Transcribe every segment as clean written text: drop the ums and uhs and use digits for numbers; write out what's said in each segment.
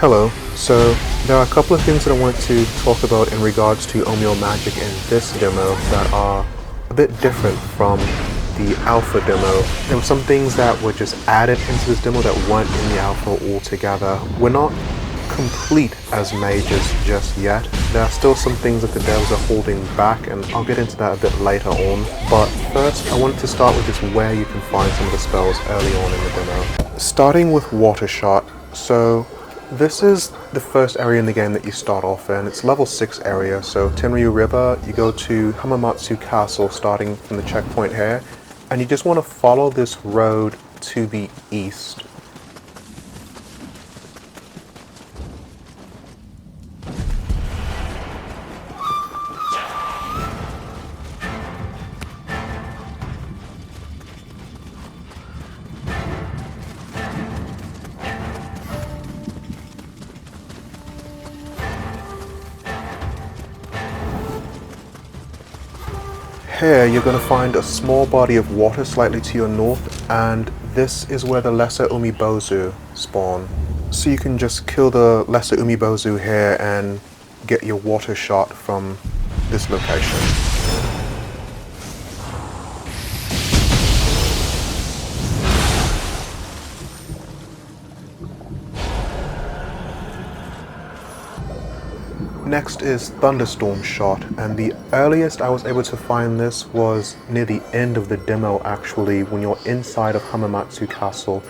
Hello, so there are a couple of things that I want to talk about in regards to Onmyo magic in this demo that are a bit different from the alpha demo. There were some things that were just added into this demo that weren't in the alpha altogether. We're not complete as mages just yet. There are still some things that the devs are holding back, and I'll get into that a bit later on. But first, I wanted to start with just where you can find some of the spells early on in the demo. Starting with Water Shot. So this is the first area in the game that you start off in. It's level 6 area, so Tenryu River, you go to Hamamatsu Castle starting from the checkpoint here, and you just want to follow this road to the east. Here you're going to find a small body of water slightly to your north, and this is where the lesser umibozu spawn. So you can just kill the lesser umibozu here and get your water shot from this location. Next is Thunderstorm Shot, and the earliest I was able to find this was near the end of the demo actually, when you're inside of Hamamatsu Castle.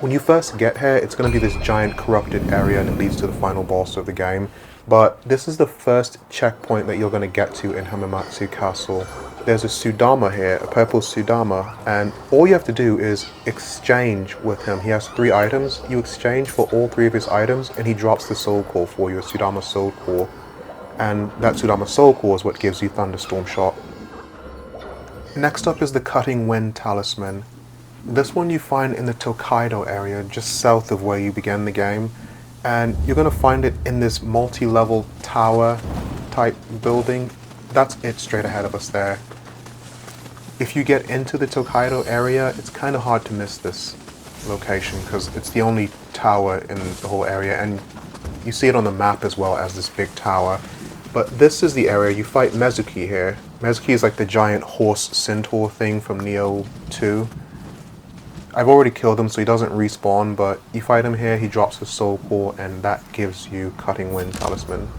When you first get here, it's going to be this giant corrupted area and it leads to the final boss of the game. But this is the first checkpoint that you're going to get to in Hamamatsu Castle. There's a Sudama here, a purple Sudama, and all you have to do is exchange with him. He has 3 items. You exchange for all 3 of his items and he drops the soul core for you, a Sudama soul core. And that Sudama soul core is what gives you Thunderstorm Shot. Next up is the Cutting Wind Talisman. This one you find in the Tokaido area, just south of where you began the game. And you're going to find it in this multi-level tower type building. That's it straight ahead of us there. If you get into the Tokaido area, it's kind of hard to miss this location because it's the only tower in the whole area, and you see it on the map as well as this big tower. But this is the area you fight Mezuki here. Mezuki is like the giant horse centaur thing from Nioh 2. I've already killed him so he doesn't respawn, but you fight him here, he drops his soul core, and that gives you Cutting Wind Talisman.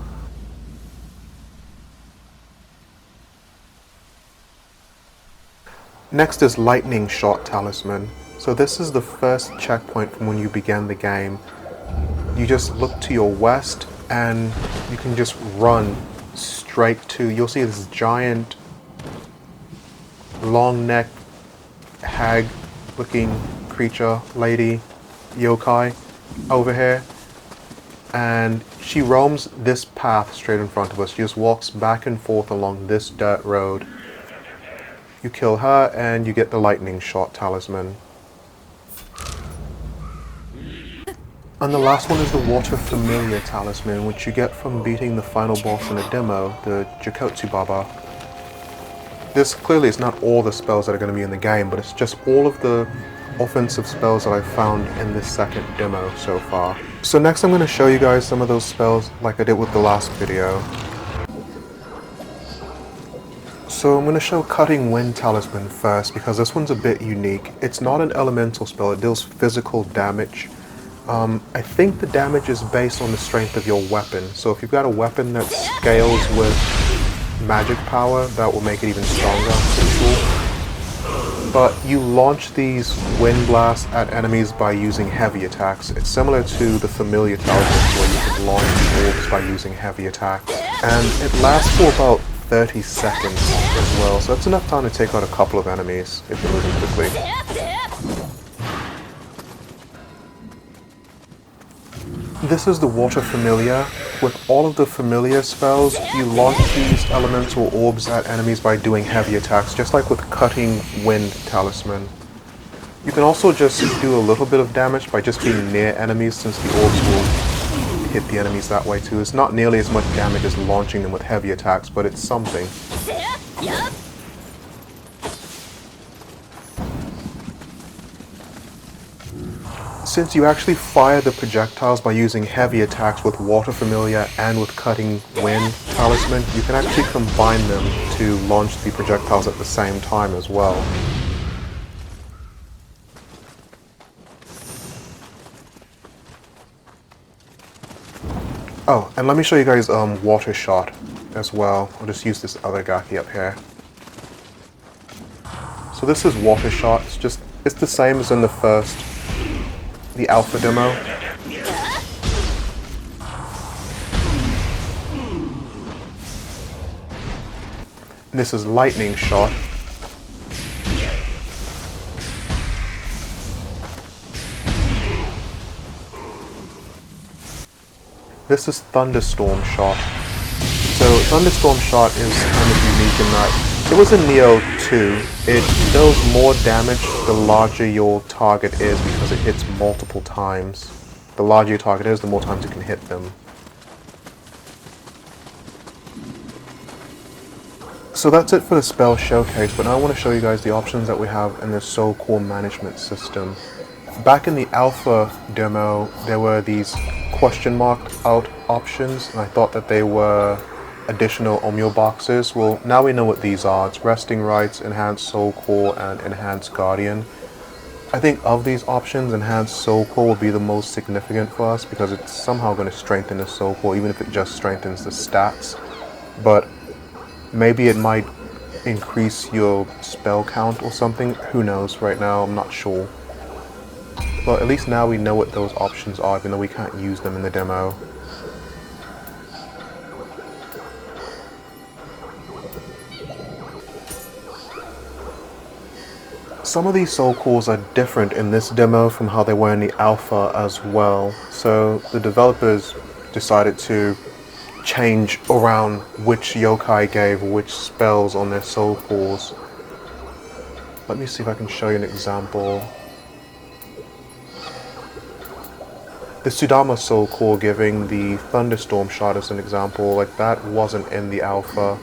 Next is Lightning Shot Talisman. So this is the first checkpoint from when you began the game. You just look to your west and you can just run straight to, you'll see this giant long neck hag looking creature, lady, yokai over here, and she roams this path straight in front of us. She just walks back and forth along this dirt road. You kill her and you get the Lightning Shot Talisman. And the last one is the Water Familiar Talisman, which you get from beating the final boss in the demo, the Jokotsu Baba. This clearly is not all the spells that are going to be in the game, but it's just all of the offensive spells that I've found in this second demo so far. So next I'm going to show you guys some of those spells like I did with the last video. So I'm going to show Cutting Wind Talisman first because this one's a bit unique. It's not an elemental spell, it deals physical damage. I think the damage is based on the strength of your weapon. So if you've got a weapon that scales with magic power, that will make it even stronger, pretty cool. But you launch these wind blasts at enemies by using heavy attacks. It's similar to the familiar talismans where you can launch orbs by using heavy attacks. And it lasts for about 30 seconds as well, so that's enough time to take out a couple of enemies if you're moving quickly. This is the Water Familiar. With all of the familiar spells, you launch these elemental orbs at enemies by doing heavy attacks, just like with Cutting Wind Talisman. You can also just do a little bit of damage by just being near enemies, since the orbs will hit the enemies that way too. It's not nearly as much damage as launching them with heavy attacks, but it's something. Since you actually fire the projectiles by using heavy attacks with Water Familiar and with Cutting Wind Talisman, you can actually combine them to launch the projectiles at the same time as well. Oh, and let me show you guys Water Shot as well. I'll just use this other Gaki up here. So this is Water Shot. It's the same as in the alpha demo. And this is Lightning Shot. This is Thunderstorm Shot. So Thunderstorm Shot is kind of unique in that it was in Nioh 2. It deals more damage the larger your target is because it hits multiple times. The larger your target is, the more times you can hit them. So that's it for the spell showcase, but now I want to show you guys the options that we have in the Soul Core management system. Back in the alpha demo, there were these question marked out options, and I thought that they were additional Onmyo boxes. Well, now we know what these are. It's Resting Rights, Enhanced Soul Core, and Enhanced Guardian. I think of these options, Enhanced Soul Core will be the most significant for us because it's somehow going to strengthen the Soul Core, even if it just strengthens the stats. But maybe it might increase your spell count or something. Who knows right now? I'm not sure. But at least now we know what those options are, even though we can't use them in the demo. Some of these soul cores are different in this demo from how they were in the alpha as well. So the developers decided to change around which yokai gave which spells on their soul cores. Let me see if I can show you an example. The Sudama Soul Core giving the Thunderstorm Shot as an example, like that wasn't in the alpha.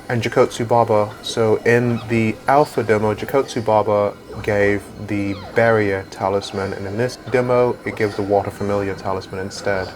And Jakotsu Baba, so in the alpha demo, Jakotsu Baba gave the Barrier Talisman, and in this demo, it gives the Water Familiar Talisman instead.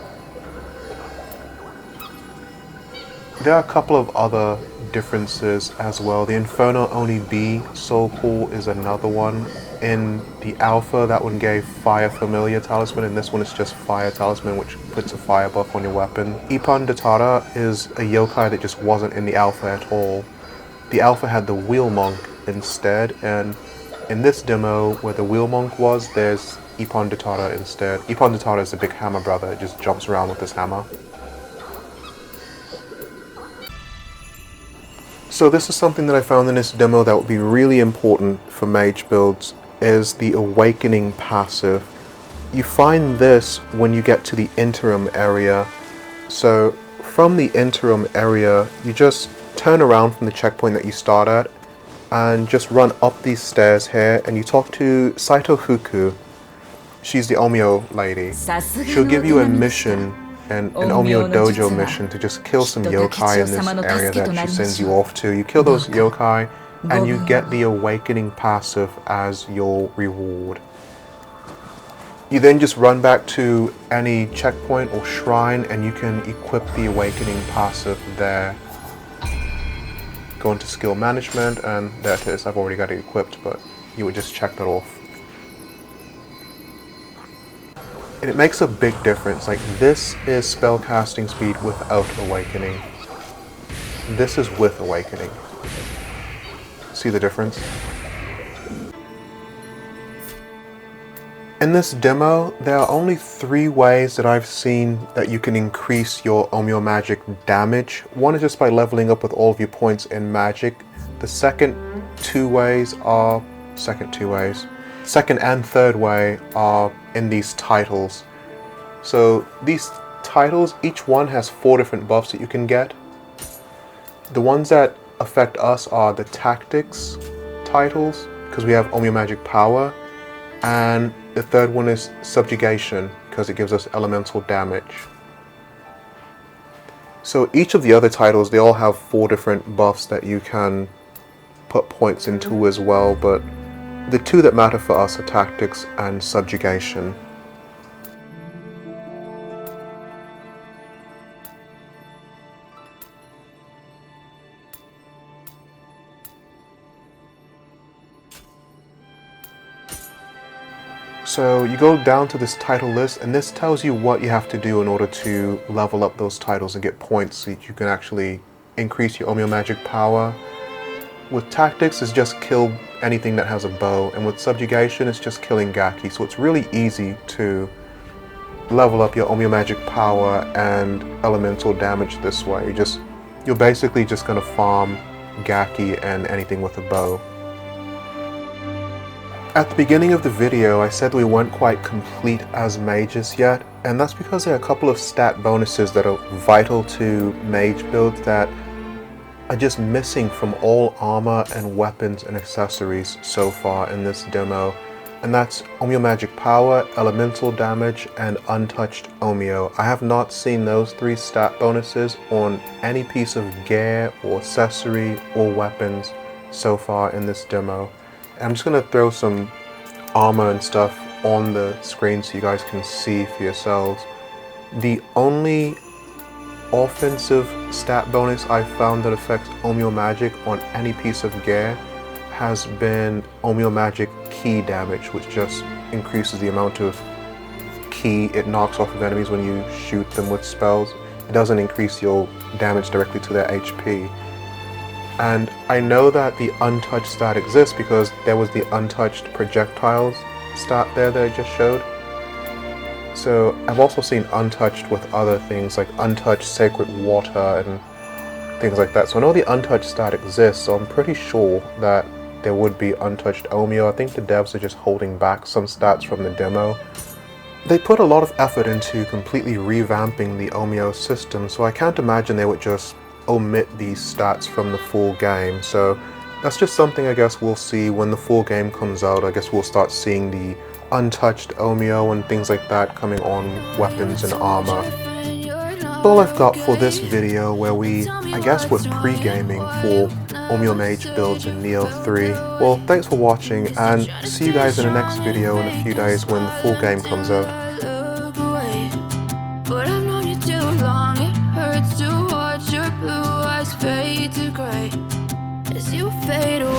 There are a couple of other differences as well. The Inferno Oni B Soul Core is another one. In the alpha, that one gave Fire Familiar Talisman, and this one is just Fire Talisman, which puts a fire buff on your weapon. Ippon Datara is a yokai that just wasn't in the alpha at all. The alpha had the Wheel Monk instead, and in this demo, where the Wheel Monk was, there's Ippon Datara instead. Ippon Datara is a big hammer brother, it just jumps around with his hammer. So this is something that I found in this demo that would be really important for mage builds, is the Awakening passive. You find this when you get to the interim area. So from the interim area, you just turn around from the checkpoint that you start at and just run up these stairs here, and you talk to Saito Fuku. She's the Onmyo lady. She'll give you a mission, an Onmyo dojo mission, to just kill some yokai in this area that she sends you off to. You kill those yokai and you get the Awakening passive as your reward. You then just run back to any checkpoint or shrine and you can equip the Awakening passive there. Go into skill management and there it is. I've already got it equipped, but you would just check that off. And it makes a big difference. Like, this is spellcasting speed without Awakening. This is with Awakening. See the difference? In this demo, there are only 3 ways that I've seen that you can increase your Onmyo magic damage. One is just by leveling up with all of your points in magic. The second and third way are in these titles. So these titles, each one has 4 different buffs that you can get. The ones that affect us are the tactics titles, because we have Onmyo magic power, and the third one is subjugation, because it gives us elemental damage. So each of the other titles, they all have 4 different buffs that you can put points into as well, but the 2 that matter for us are tactics and subjugation. So you go down to this title list, and this tells you what you have to do in order to level up those titles and get points so that you can actually increase your Onmyo magic power. With tactics, it's just kill anything that has a bow, and with subjugation, it's just killing Gaki. So it's really easy to level up your Onmyo magic power and elemental damage this way. You're basically just gonna farm Gaki and anything with a bow. At the beginning of the video, I said we weren't quite complete as mages yet, and that's because there are a couple of stat bonuses that are vital to mage builds that are just missing from all armor and weapons and accessories so far in this demo, and that's Onmyo magic power, elemental damage, and untouched Onmyo. I have not seen those 3 stat bonuses on any piece of gear or accessory or weapons so far in this demo. I'm just going to throw some armor and stuff on the screen so you guys can see for yourselves. The only offensive stat bonus I've found that affects Onmyo magic on any piece of gear has been Onmyo magic ki damage, which just increases the amount of ki it knocks off of enemies when you shoot them with spells. It doesn't increase your damage directly to their HP. And I know that the untouched stat exists because there was the untouched projectiles stat there that I just showed. So I've also seen untouched with other things like untouched sacred water and things like that. So I know the untouched stat exists, so I'm pretty sure that there would be untouched Onmyo. I think the devs are just holding back some stats from the demo. They put a lot of effort into completely revamping the Onmyo system, so I can't imagine they would just omit these stats from the full game. So that's just something I guess we'll see when the full game comes out. I guess we'll start seeing the untouched Onmyo and things like that coming on weapons and armor. That's all I've got for this video where I guess we're pre-gaming for Onmyo Mage builds in Nioh 3. Well, thanks for watching, and see you guys in the next video in a few days when the full game comes out. But I've known you too long, it hurts to watch your blue eyes fade to gray as you fade away.